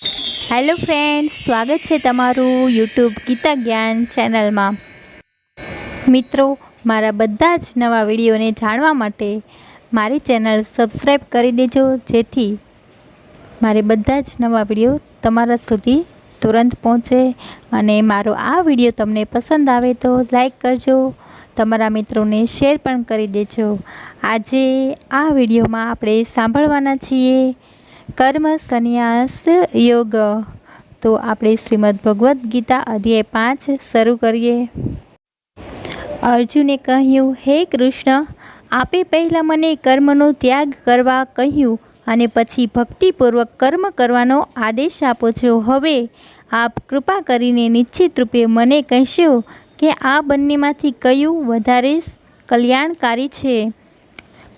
Hello friends, સ્વાગત છે તમારું યુટ્યુબ ગીતા જ્ઞાન ચેનલમાં। મિત્રો, મારા બધા જ નવા વિડીયોને જાણવા માટે મારી ચેનલ સબસ્ક્રાઈબ કરી દેજો, જેથી મારે બધા જ નવા વિડીયો તમારા સુધી તુરંત પહોંચે। અને મારો આ વિડીયો તમને પસંદ આવે તો લાઈક કરજો, તમારા મિત્રોને શેર પણ કરી દેજો। આજે આ વિડીયોમાં આપણે સાંભળવાના છીએ કર્મ સંન્યાસ યોગ। તો આપણે શ્રીમદ ભગવદ્ ગીતા અધ્યાય 5 શરૂ કરીએ। અર્જુને કહ્યું, હે કૃષ્ણ, આપે પહેલાં મને કર્મનો ત્યાગ કરવા કહ્યું અને પછી ભક્તિપૂર્વક કર્મ કરવાનો આદેશ આપો છો। હવે આપ કૃપા કરીને નિશ્ચિત રૂપે મને કહેશો કે આ બંનેમાંથી કયું વધારે કલ્યાણકારી છે?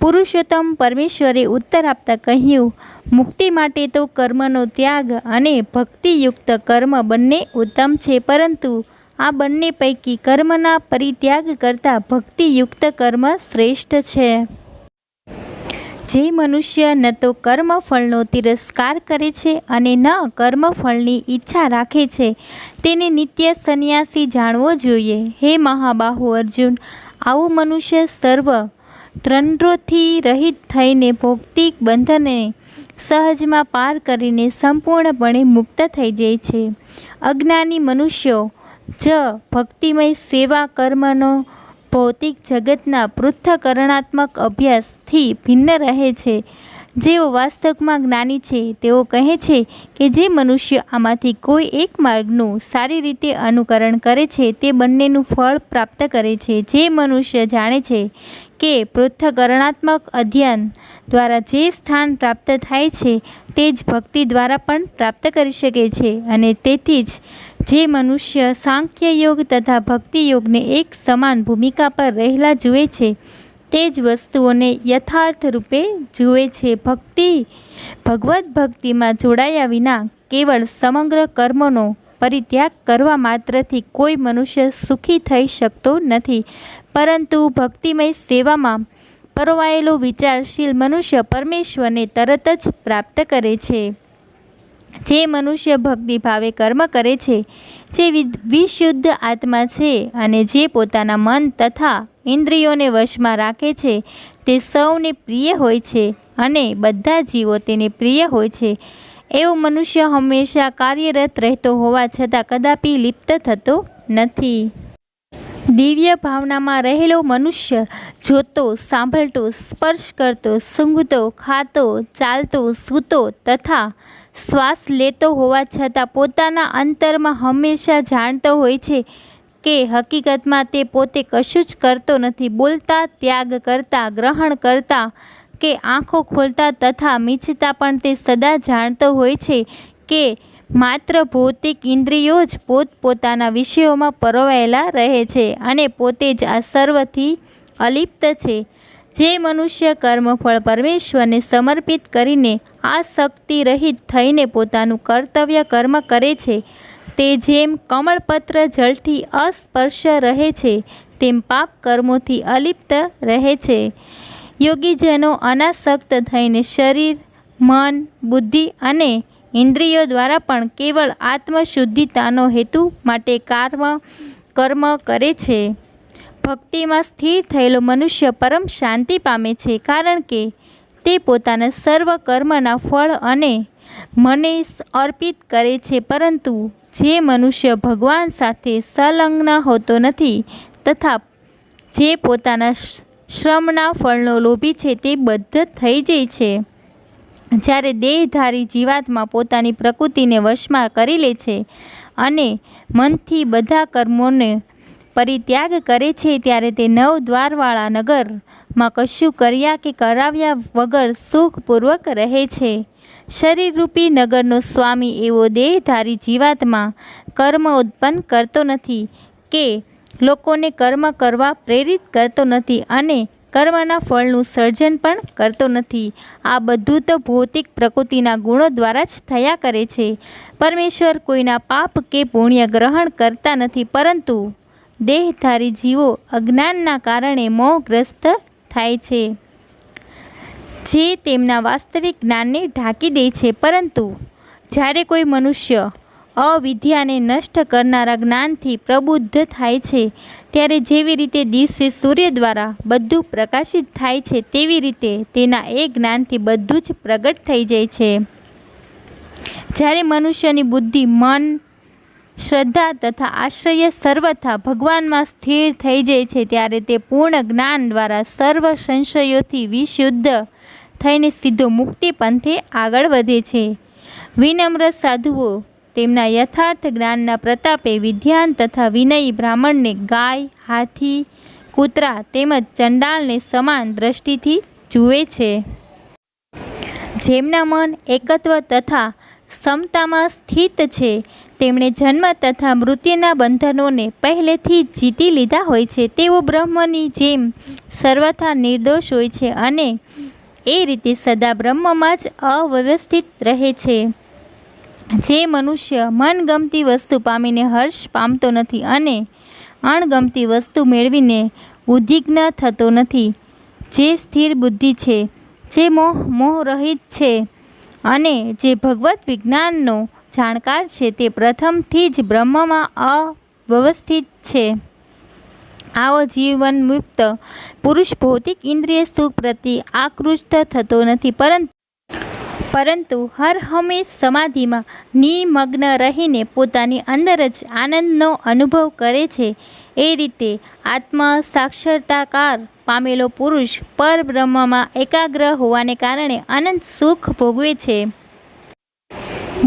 પુરુષોત્તમ પરમેશ્વરે ઉત્તર આપતા કહ્યું, મુક્તિ માટે તો કર્મનો ત્યાગ અને ભક્તિયુક્ત કર્મ બંને ઉત્તમ છે, પરંતુ આ બંને પૈકી કર્મના પરિત્યાગ કરતાં ભક્તિયુક્ત કર્મ શ્રેષ્ઠ છે। જે મનુષ્ય ન તો કર્મફળનો તિરસ્કાર કરે છે અને ન કર્મફળની ઈચ્છા રાખે છે, તેને નિત્ય સંન્યાસી જાણવો જોઈએ। હે મહાબાહુ અર્જુન, આવો મનુષ્ય સર્વ દ્વંદ્વોથી રહિત થઈને ભૌતિક બંધનને સહજમાં પાર કરીને સંપૂર્ણપણે મુક્ત થઈ જાય છે। અજ્ઞાની મનુષ્યો જ ભક્તિમય સેવા કર્મનો ભૌતિક જગતના પૃથ્થકરણાત્મક અભ્યાસથી ભિન્ન રહે છે। જેઓ વાસ્તવમાં જ્ઞાની છે તેઓ કહે છે કે જે મનુષ્ય આમાંથી કોઈ એક માર્ગનું સારી રીતે અનુકરણ કરે છે તે બંનેનું ફળ પ્રાપ્ત કરે છે। જે મનુષ્ય જાણે છે કે પૃથ્થકરણાત્મક અધ્યયન દ્વારા જે સ્થાન પ્રાપ્ત થાય છે તે જ ભક્તિ દ્વારા પણ પ્રાપ્ત કરી શકે છે, અને તેથી જ જે મનુષ્ય સાંખ્ય યોગ તથા ભક્તિ યોગને એક સમાન ભૂમિકા પર રહેલા જુએ છે તે જ વસ્તુઓને યથાર્થ રૂપે જુએ છે। ભગવદ્ ભક્તિમાં જોડાયા વિના કેવળ સમગ્ર કર્મોનો પરિત્યાગ કરવા માત્રથી કોઈ મનુષ્ય સુખી થઈ શકતો નથી, પરંતુ ભક્તિમય સેવામાં પરોવાયેલો વિચારશીલ મનુષ્ય પરમેશ્વરને તરત જ પ્રાપ્ત કરે છે। જે મનુષ્ય ભક્તિભાવે કર્મ કરે છે, જે વિશુદ્ધ આત્મા છે અને જે પોતાના મન તથા ઇન્દ્રિયોને વશમાં રાખે છે, તે સૌને પ્રિય હોય છે અને બધા જીવો તેને પ્રિય હોય છે। એવો મનુષ્ય હંમેશા કાર્યરત રહેતો હોવા છતાં કદાપી લિપ્ત થતો નથી। દિવ્ય ભાવનામાં રહેલો મનુષ્ય જોતો, સાંભળતો, સ્પર્શ કરતો, સૂંઘતો, ખાતો, ચાલતો, સૂતો તથા શ્વાસ લેતો હોવા છતાં પોતાના અંતરમાં હંમેશા જાણતો હોય છે કે હકીકતમાં તે પોતે કશું જ કરતો નથી। બોલતા, ત્યાગ કરતા, ગ્રહણ કરતા કે આંખો ખોલતા તથા મીંચતા પણ તે સદા જાણતો હોય છે કે માત્ર ભૌતિક ઇન્દ્રિયો જ પોતપોતાના વિષયોમાં પરોવાયેલા રહે છે અને પોતે જ આ સર્વથી અલિપ્ત છે। જે મનુષ્ય કર્મફળ પરમેશ્વરને સમર્પિત કરીને આસક્તિ રહિત થઈને પોતાનું કર્તવ્ય કર્મ કરે છે, તે જેમ કમળપત્ર જળથી અસ્પર્શ રહે છે, તેમ પાપ કર્મોથી અલિપ્ત રહે છે। યોગીજનો અનાસક્ત થઈને શરીર, મન, બુદ્ધિ અને ઇન્દ્રિયો દ્વારા પણ કેવળ આત્મશુદ્ધિતાનો હેતુ માટે કર્મ કરે છે। ભક્તિમાં સ્થિર થયેલો મનુષ્ય પરમ શાંતિ પામે છે, કારણ કે તે પોતાના સર્વ કર્મના ફળ અને મને અર્પિત કરે છે। પરંતુ જે મનુષ્ય ભગવાન સાથે સંલગ્ન હોતો નથી તથા જે પોતાના શ્રમના ફળનો લોભી છે, તે બદ્ધ થઈ જાય છે। જ્યારે દેહધારી જીવાત્મા પોતાની પ્રકૃતિને વશમાં કરી લે છે અને મનથી બધા કર્મોને પરિત્યાગ કરે છે, ત્યારે તે 9 દ્વારવાળા નગરમાં કશું કર્યા કે કરાવ્યા વગર સુખપૂર્વક રહે છે। શરીરરૂપી નગરનો સ્વામી એવો દેહધારી જીવાત્મા કર્મ ઉત્પન્ન કરતો નથી કે લોકોને કર્મ કરવા પ્રેરિત કરતો નથી અને કર્મના ફળનું સર્જન પણ કરતો નથી। આ બધું તો ભૌતિક પ્રકૃતિના ગુણો દ્વારા જ થયા કરે છે। પરમેશ્વર કોઈના પાપ કે પુણ્ય ગ્રહણ કરતા નથી, પરંતુ દેહધારી જીવો અજ્ઞાનના કારણે મોહગ્રસ્ત થાય છે, જે તેમના વાસ્તવિક જ્ઞાનને ઢાંકી દે છે। પરંતુ જ્યારે કોઈ મનુષ્ય અવિદ્યાને નષ્ટ કરનારા જ્ઞાનથી પ્રબુદ્ધ થાય છે, ત્યારે જેવી રીતે દિવસે સૂર્ય દ્વારા બધું પ્રકાશિત થાય છે, તેવી રીતે તેના એ જ્ઞાનથી બધું જ પ્રગટ થઈ જાય છે. જ્યારે મનુષ્યની બુદ્ધિ, મન, શ્રદ્ધા તથા આશ્રય સર્વથા ભગવાનમાં સ્થિર થઈ જાય છે, ત્યારે તે પૂર્ણ જ્ઞાન દ્વારા સર્વ સંશયોથી વિશુદ્ધ થઈને સીધો મુક્તિ પંથે આગળ વધે છે. વિનમ્ર સાધુઓ તેમના યથાર્થ જ્ઞાનના પ્રતાપે વિદ્વાન તથા વિનયી બ્રાહ્મણને ગાય, હાથી, કૂતરા તેમજ ચંડાળને સમાન દ્રષ્ટિથી જુએ છે. જેમના મન એકત્વ તથા સમતામાં સ્થિત છે, તેમણે જન્મ તથા મૃત્યુના બંધનોને પહેલેથી જ જીતી લીધા હોય છે. તેઓ બ્રહ્મની જેમ સર્વથા નિર્દોષ હોય છે અને એ રીતે સદા બ્રહ્મમાં જ અવ્યવસ્થિત રહે છે. જે મનુષ્ય મનગમતી વસ્તુ પામીને હર્ષ પામતો નથી અને અણગમતી વસ્તુ મેળવીને ઉદ્વિગ્ન થતો નથી, જે સ્થિર બુદ્ધિ છે, જે મોહરહિત છે અને જે ભગવદ્ વિજ્ઞાનનો જાણકાર છે, તે પ્રથમથી જ બ્રહ્મમાં અવ્યવસ્થિત છે. આવો જીવન મુક્ત પુરુષ ભૌતિક ઇન્દ્રિય સુખ પ્રત્યે આકૃષ્ટ થતો નથી, પરંતુ હર હંમેશ સમાધિમાં નિમગ્ન રહીને પોતાની અંદર જ આનંદનો અનુભવ કરે છે. એ રીતે આત્મ સાક્ષાત્કાર પામેલો પુરુષ પરબ્રહ્મમાં એકાગ્ર હોવાને કારણે અનંત સુખ ભોગવે છે.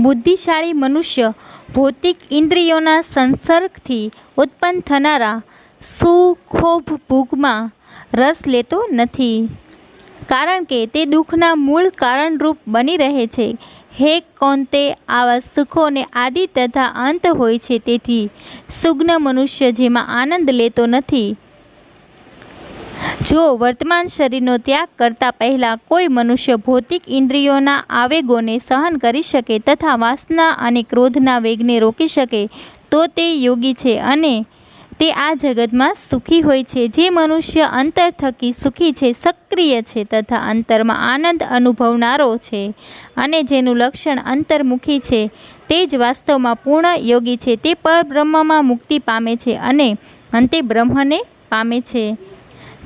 બુદ્ધિશાળી મનુષ્ય ભૌતિક ઇન્દ્રિયોના સંસર્ગથી ઉત્પન્ન થનારા સુખોપભોગમાં રસ લેતો નથી, કારણ કે તે દુઃખના મૂળ કારણરૂપ બની રહે છે. હે કૌંતે, આવા સુખોને આદિ તથા અંત હોય છે, તેથી સુજ્ઞ મનુષ્ય જેમાં આનંદ લેતો નથી. જો વર્તમાન શરીરનો ત્યાગ કરતા પહેલાં કોઈ મનુષ્ય ભૌતિક ઇન્દ્રિયોના આવેગોને સહન કરી શકે તથા વાસના અને ક્રોધના વેગને રોકી શકે, તો તે યોગી છે અને તે આ જગતમાં સુખી હોય છે. જે મનુષ્ય અંતર થકી સુખી છે, સક્રિય છે તથા અંતરમાં આનંદ અનુભવનારો છે અને જેનું લક્ષણ અંતર્મુખી છે, તે જ વાસ્તવમાં પૂર્ણ યોગી છે. તે પરબ્રહ્મમાં મુક્તિ પામે છે અને અંતે બ્રહ્મને પામે છે.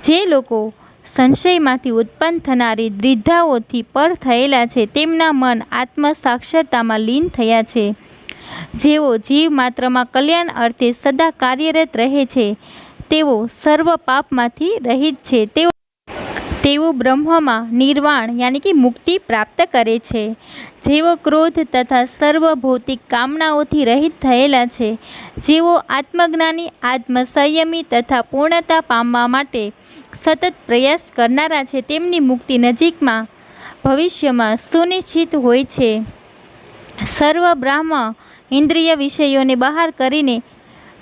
જે લોકો સંશયમાંથી ઉત્પન્ન થનારી દ્વિધાઓથી પર થયેલા છે, તેમના મન આત્મ સાક્ષરતામાં લીન થયા છે. જેઓ જીવ માત્રમાં કલ્યાણ અર્થે સદા કાર્યરત રહે છે, તેઓ સર્વ પાપમાંથી રહિત છે. તેઓ બ્રહ્મમાં નિર્વાણ યાની કે મુક્તિ પ્રાપ્ત કરે છે. જેઓ ક્રોધ તથા સર્વ ભૌતિક કામનાઓથી રહિત થયેલા છે, જેઓ આત્મજ્ઞાની, આત્મસંયમી તથા પૂર્ણતા પામવા માટે સતત પ્રયાસ કરનારા છે, તેમની મુક્તિ નજીકમાં ભવિષ્યમાં સુનિશ્ચિત હોય છે. સર્વ બ્રાહ્મ ઇન્દ્રિય વિષયોને બહાર કરીને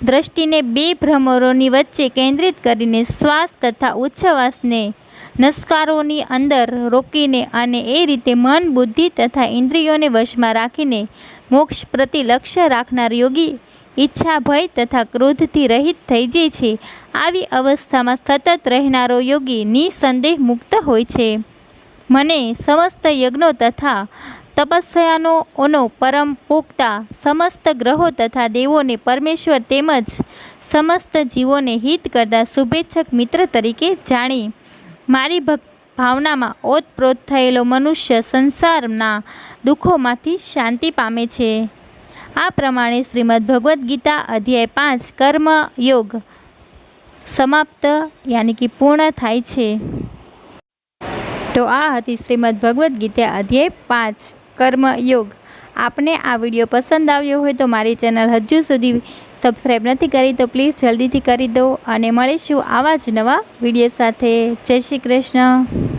દ્રષ્ટિને બે ભ્રમરોની વચ્ચે કેન્દ્રિત કરીને શ્વાસ તથા ઉચ્છ્વાસને નસકારોની અંદર રોકીને અને એ રીતે મન, બુદ્ધિ તથા ઇન્દ્રિયોને વશમાં રાખીને મોક્ષ પ્રતિ લક્ષ્ય રાખનાર યોગી ઈચ્છા, ભય તથા ક્રોધથી રહિત થઈ જાય છે. આવી અવસ્થામાં સતત રહેનારો યોગી નિસંદેહ મુક્ત હોય છે. મને સમસ્ત યજ્ઞો તથા તપસ્યાનો પરમ પોક્તા સમસ્ત ગ્રહો તથા દેવોને પરમેશ્વર તેમજ સમસ્ત જીવોને હિત કરતા શુભેચ્છક મિત્ર તરીકે જાણી મારી ભાવનામાં ઓતપ્રોત થયેલો મનુષ્ય સંસારના દુઃખોમાંથી શાંતિ પામે છે. આ પ્રમાણે શ્રીમદ્ ભગવદ્ ગીતા અધ્યાય 5 કર્મયોગ સમાપ્ત યાની કે પૂર્ણ થાય છે. તો આ હતી શ્રીમદ્ ભગવદ્ ગીતા અધ્યાય 5 કર્મયોગ. આપને આ વિડીયો પસંદ આવ્યો હોય તો મારી ચેનલ હજુ સુધી સબસ્ક્રાઈબ નથી કરી તો પ્લીઝ જલ્દીથી કરી દો અને મળીશું આવા જ નવા વિડીયો સાથે. જય શ્રી કૃષ્ણ.